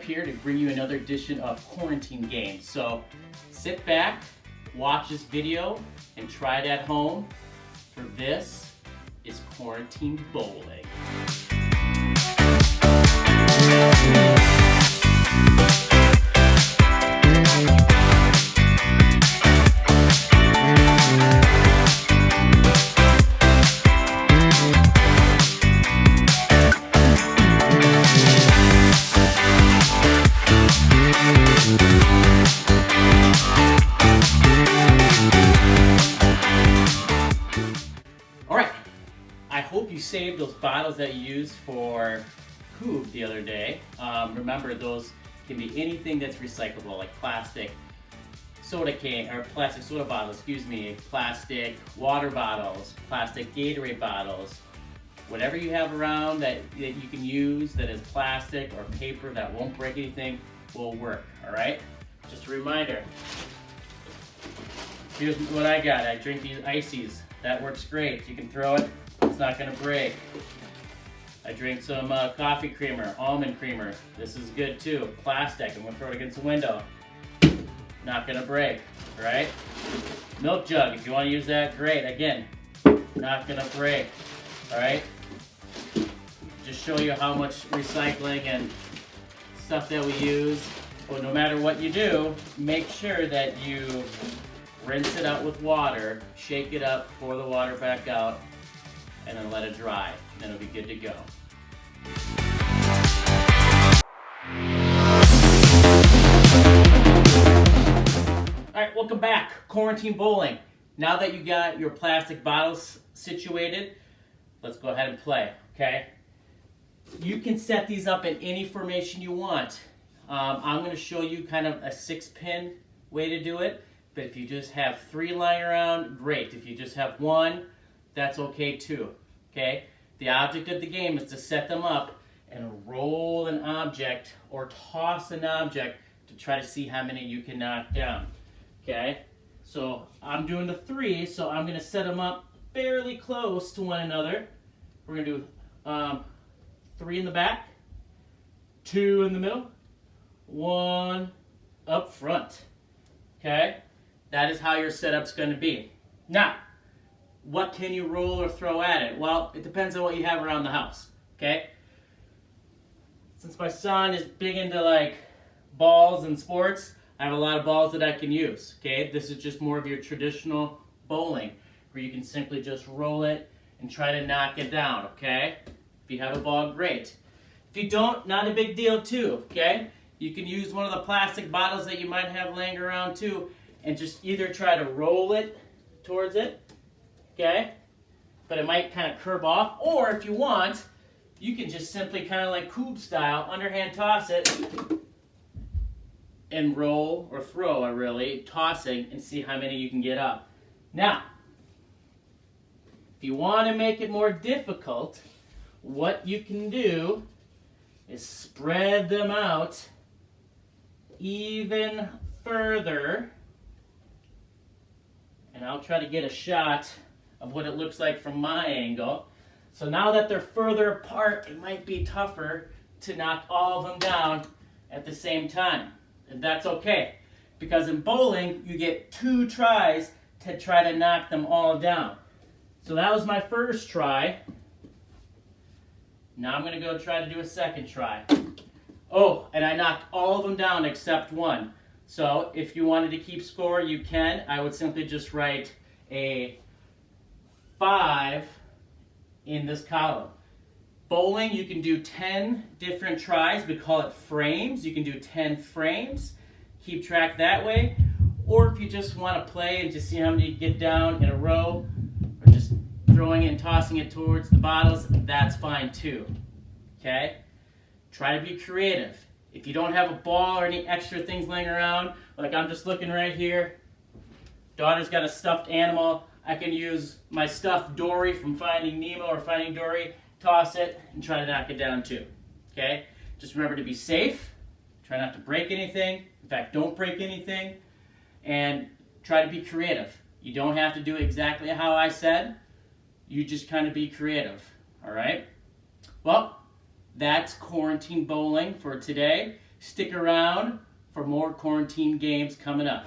here to bring you another edition of Quarantine Games. So sit back, watch this video, and try it at home. For this is Quarantine Bowling. I hope you saved those bottles that you used for Coob the other day. Remember, those can be anything that's recyclable, like plastic soda can or plastic soda bottles, plastic water bottles, plastic Gatorade bottles, whatever you have around that you can use that is plastic or paper that won't break anything will work. All right. Just a reminder. Here's what I got. I drink these ices. That works great. You can throw it. It's not going to break. I drink some coffee creamer, almond creamer. This is good too. Plastic. I'm going to throw it against the window. Not going to break, right? Milk jug. If you want to use that, great. Again, not going to break, all right? Just show you how much recycling and stuff that we use. But no matter what you do, make sure that you rinse it out with water, shake it up, pour the water back out, and then let it dry. Then it'll be good to go. All right, welcome back. Quarantine Bowling. Now that you got your plastic bottles situated, let's go ahead and play, okay? You can set these up in any formation you want. I'm going to show you kind of a 6-pin way to do it, but if you just have 3 lying around, great. If you just have 1, that's okay too, okay? The object of the game is to set them up and roll an object or toss an object to try to see how many you can knock down, okay? So I'm doing the 3, so I'm going to set them up fairly close to one another. We're going to do 3 in the back, 2 in the middle, 1 up front, okay? That is how your setup's going to be. Now, what can you roll or throw at it? Well, it depends on what you have around the house, okay? Since my son is big into like balls and sports, I have a lot of balls that I can use, okay? This is just more of your traditional bowling, where you can simply just roll it and try to knock it down, okay? If you have a ball, great. If you don't, not a big deal too, okay? You can use one of the plastic bottles that you might have laying around too, and just either try to roll it towards it, okay? But it might kind of curve off. Or if you want, you can just simply kind of like Coob style, underhand toss it and roll or throw, tossing and see how many you can get up. Now, if you want to make it more difficult, what you can do is spread them out even further. And I'll try to get a shot of what it looks like from my angle. So now that they're further apart, it might be tougher to knock all of them down at the same time. And that's okay, because in bowling, you get 2 tries to try to knock them all down. So that was my first try. Now I'm going to go try to do a second try. Oh, and I knocked all of them down except 1. So if you wanted to keep score, you can. I would simply just write a 5 in this column. Bowling, you can do 10 different tries. We call it frames. You can do 10 frames. Keep track that way. Or if you just want to play and just see how many you get down in a row, or just throwing it and tossing it towards the bottles, that's fine too. Okay? Try to be creative. If you don't have a ball or any extra things laying around, like I'm just looking right here, daughter's got a stuffed animal. I can use my stuffed Dory from Finding Nemo or Finding Dory, toss it, and try to knock it down too. Okay? Just remember to be safe. Try not to break anything. In fact, don't break anything. And try to be creative. You don't have to do exactly how I said. You just kind of be creative. All right? Well, that's Quarantine Bowling for today. Stick around for more quarantine games coming up.